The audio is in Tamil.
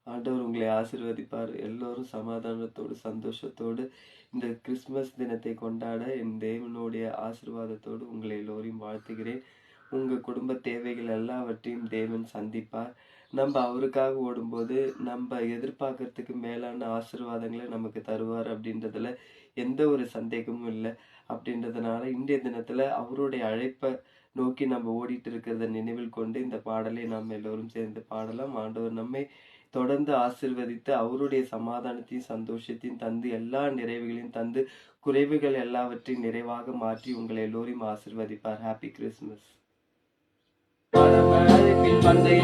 ஆண்டவர் உங்களை ஆசீர்வதிப்பார். எல்லோரும் சமாதானத்தோடு சந்தோஷத்தோடு இந்த கிறிஸ்துமஸ் தினத்தை கொண்டாட என் தேவனுடைய ஆசீர்வாதத்தோடு உங்களை எல்லோரையும் வாழ்த்துகிறேன். உங்க குடும்ப தேவைகள் எல்லாவற்றையும் தேவன் சந்திப்பார். நம்ம அவருக்காக ஓடும்போது நம்ம எதிர்பார்க்கறதுக்கு மேலான ஆசீர்வாதங்களை நமக்கு தருவார் அப்படின்றதுல எந்த ஒரு சந்தேகமும் இல்லை. அப்படின்றதுனால இன்றைய தினத்துல அவருடைய அழைப்பை நோக்கி நம்ம ஓடிட்டு இருக்கிறத நினைவில் கொண்டு இந்த பாடலை நாம் எல்லோரும் சேர்ந்து பாடலாம். ஆண்டவர் நம்மை தொடர்ந்து ஆசீர்வதித்து அவருடைய சமாதானத்தையும் சந்தோஷத்தையும் தந்து எல்லா நிறைவுகளையும் தந்து குறைவுகள் எல்லாவற்றையும் நிறைவாக மாற்றி உங்களை எல்லோரையும் ஆசீர்வதிப்பார். Happy Christmas. பந்தய